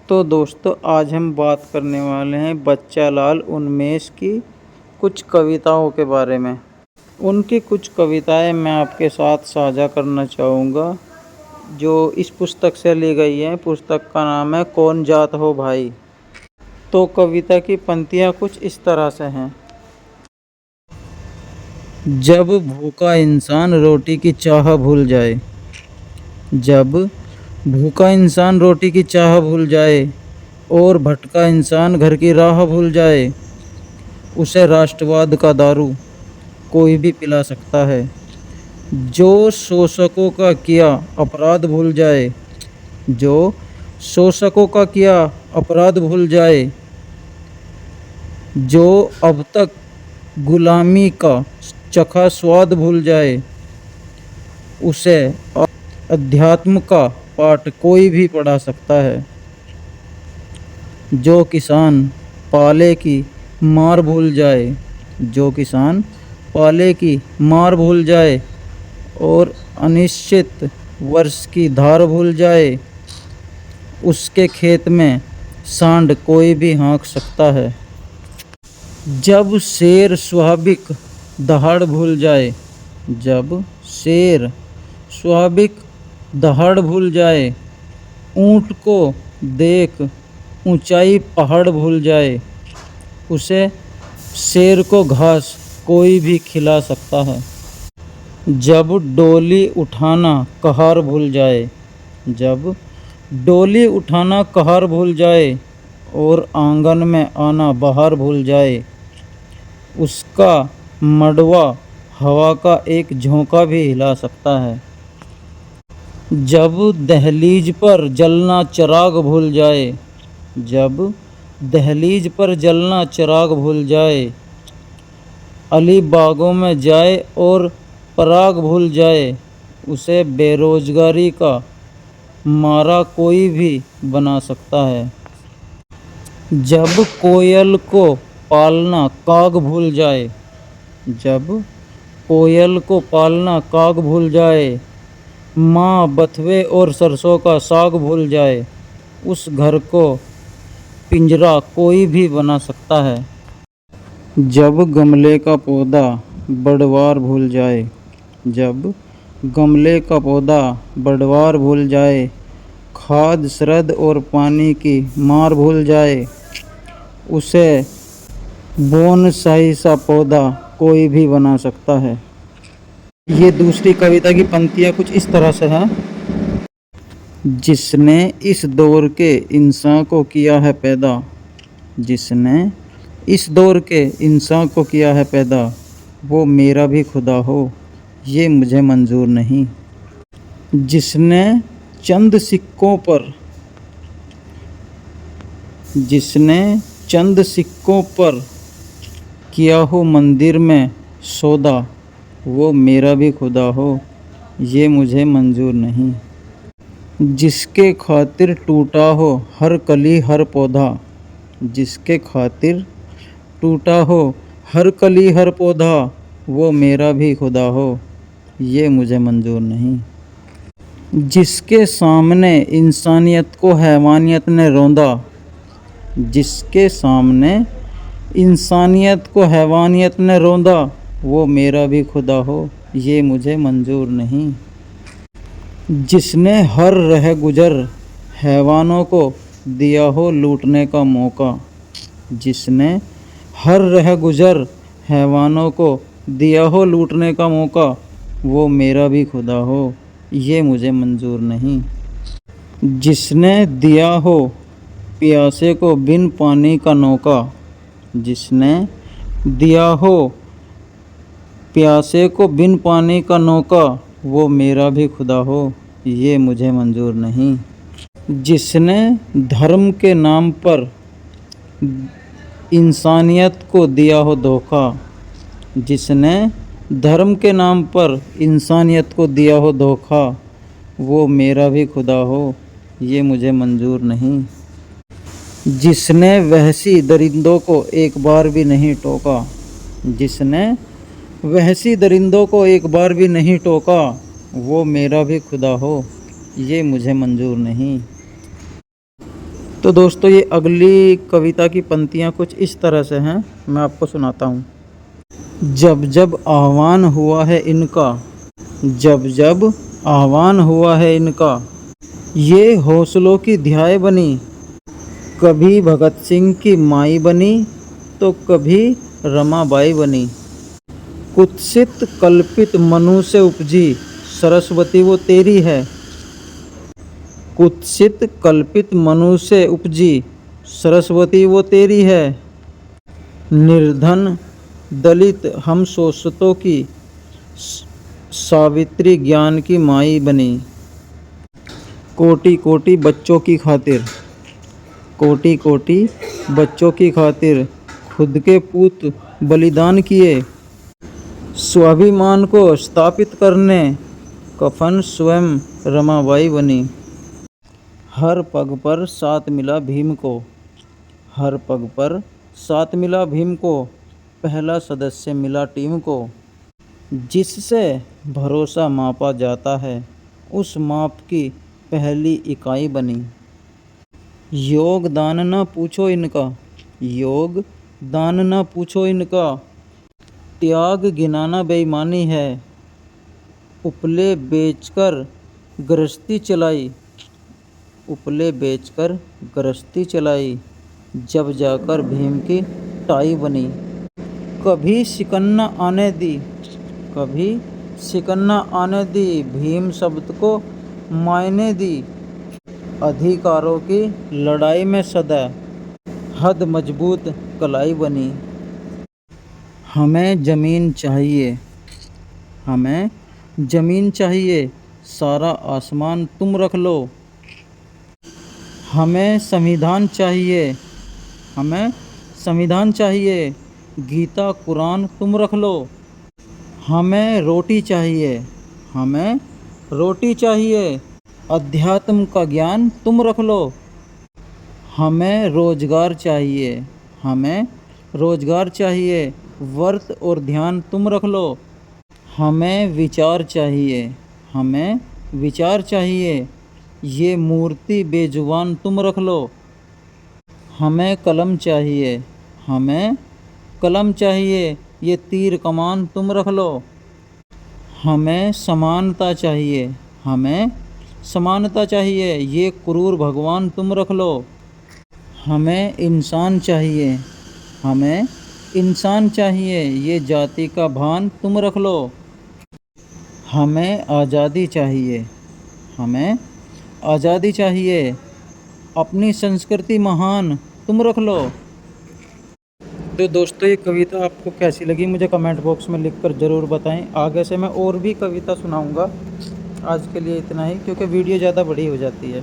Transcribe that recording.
तो दोस्तों आज हम बात करने वाले हैं बच्चा लाल उन्मेष की कुछ कविताओं के बारे में। उनकी कुछ कविताएं मैं आपके साथ साझा करना चाहूँगा जो इस पुस्तक से ली गई हैं। पुस्तक का नाम है कौन जात हो भाई। तो कविता की पंक्तियाँ कुछ इस तरह से हैं। जब भूखा इंसान रोटी की चाह भूल जाए, जब भूखा इंसान रोटी की चाह भूल जाए और भटका इंसान घर की राह भूल जाए, उसे राष्ट्रवाद का दारू कोई भी पिला सकता है। जो शोषकों का किया अपराध भूल जाए, जो शोषकों का किया अपराध भूल जाए, जो अब तक गुलामी का चखा स्वाद भूल जाए, उसे अध्यात्म का पाठ कोई भी पढ़ा सकता है। जो किसान पाले की मार भूल जाए, जो किसान पाले की मार भूल जाए और अनिश्चित वर्ष की धार भूल जाए, उसके खेत में सांड कोई भी हाँक सकता है। जब शेर स्वाभाविक दहाड़ भूल जाए, जब शेर स्वाभाविक दहाड़ भूल जाए, ऊँट को देख ऊंचाई पहाड़ भूल जाए, उसे शेर को घास कोई भी खिला सकता है। जब डोली उठाना कहार भूल जाए, जब डोली उठाना कहार भूल जाए और आंगन में आना बहार भूल जाए, उसका मड़वा हवा का एक झोंका भी हिला सकता है। जब दहलीज पर जलना चिराग भूल जाए, जब दहलीज पर जलना चिराग भूल जाए, अली बागों में जाए और पराग भूल जाए, उसे बेरोजगारी का मारा कोई भी बना सकता है। जब कोयल को पालना काग भूल जाए, जब कोयल को पालना काग भूल जाए, माँ बथुए और सरसों का साग भूल जाए, उस घर को पिंजरा कोई भी बना सकता है। जब गमले का पौधा बढ़वार भूल जाए, जब गमले का पौधा बढ़वार भूल जाए, खाद शरद और पानी की मार भूल जाए, उसे बोनसाई सा पौधा कोई भी बना सकता है। ये दूसरी कविता की पंक्तियाँ कुछ इस तरह से हैं। जिसने इस दौर के इंसान को किया है पैदा, जिसने इस दौर के इंसान को किया है पैदा, वो मेरा भी खुदा हो, ये मुझे मंजूर नहीं। जिसने चंद सिक्कों पर, जिसने चंद सिक्कों पर किया हो मंदिर में सौदा, वो मेरा भी खुदा हो, ये मुझे मंजूर नहीं। जिसके खातिर टूटा हो हर कली हर पौधा, जिसके खातिर टूटा हो हर कली हर पौधा, वो मेरा भी खुदा हो, ये मुझे मंजूर नहीं। जिसके सामने इंसानियत को हैवानियत ने रौंदा, जिसके सामने इंसानियत को हैवानियत ने रौंदा, वो मेरा भी खुदा हो, ये मुझे मंजूर नहीं। जिसने हर रह गुजर हैवानों को दिया हो लूटने का मौका, जिसने हर रह गुजर हैवानों को दिया हो लूटने का मौका, वो मेरा भी खुदा हो, ये मुझे मंजूर नहीं। जिसने दिया हो प्यासे को बिन पानी का नौका, जिसने दिया हो प्यासे को बिन पानी का नौका, वो मेरा भी खुदा हो, ये मुझे मंजूर नहीं। जिसने धर्म के नाम पर इंसानियत को दिया हो धोखा, जिसने धर्म के नाम पर इंसानियत को दिया हो धोखा, वो मेरा भी खुदा हो, ये मुझे मंजूर नहीं। जिसने वहशी दरिंदों को एक बार भी नहीं टोका, जिसने वहशी दरिंदों को एक बार भी नहीं टोका, वो मेरा भी खुदा हो, ये मुझे मंजूर नहीं। तो दोस्तों ये अगली कविता की पंक्तियाँ कुछ इस तरह से हैं, मैं आपको सुनाता हूँ। जब जब आह्वान हुआ है इनका, जब जब आह्वान हुआ है इनका, ये हौसलों की ध्याय बनी। कभी भगत सिंह की माई बनी तो कभी रमाबाई बनी। कुत्सित कल्पित मनु से उपजी, सरस्वती वो तेरी है। कुत्सित कल्पित मनु से उपजी, सरस्वती वो तेरी है। निर्धन दलित हम शोषितों की, सावित्री ज्ञान की माई बनी। कोटि कोटि बच्चों की खातिर, कोटि कोटि बच्चों की खातिर खुद के पूत बलिदान किए। स्वाभिमान को स्थापित करने कफन स्वयं रमाबाई बनी। हर पग पर साथ मिला भीम को, हर पग पर साथ मिला भीम को, पहला सदस्य मिला टीम को। जिससे भरोसा मापा जाता है, उस माप की पहली इकाई बनी। योगदान न पूछो इनका, योगदान न पूछो इनका, त्याग गिनाना बेईमानी है। उपले बेचकर गृहस्थी चलाई, उपले बेचकर गृहस्थी चलाई, जब जाकर भीम की टाई बनी। कभी सिकन्ना आने दी, कभी सिकन्ना आने दी, भीम शब्द को मायने दी। अधिकारों की लड़ाई में सदा हद मजबूत कलाई बनी। हमें ज़मीन चाहिए, हमें ज़मीन चाहिए, सारा आसमान तुम रख लो। हमें संविधान चाहिए, हमें संविधान चाहिए, गीता कुरान तुम रख लो। हमें रोटी चाहिए, हमें रोटी चाहिए, अध्यात्म का ज्ञान तुम रख लो। हमें रोजगार चाहिए, हमें रोजगार चाहिए, व्रत और ध्यान तुम रख लो। हमें विचार चाहिए, हमें विचार चाहिए, ये मूर्ति बेजुबान तुम रख लो। हमें कलम चाहिए, हमें कलम चाहिए, ये तीर कमान तुम रख लो। हमें समानता चाहिए, हमें समानता चाहिए, ये क्रूर भगवान तुम रख लो। हमें इंसान चाहिए, हमें इंसान चाहिए, ये जाति का भान तुम रख लो। हमें आज़ादी चाहिए, हमें आज़ादी चाहिए, अपनी संस्कृति महान तुम रख लो। तो दोस्तों ये कविता आपको कैसी लगी मुझे कमेंट बॉक्स में लिखकर ज़रूर बताएं। आगे से मैं और भी कविता सुनाऊंगा। आज के लिए इतना ही, क्योंकि वीडियो ज़्यादा बड़ी हो जाती है।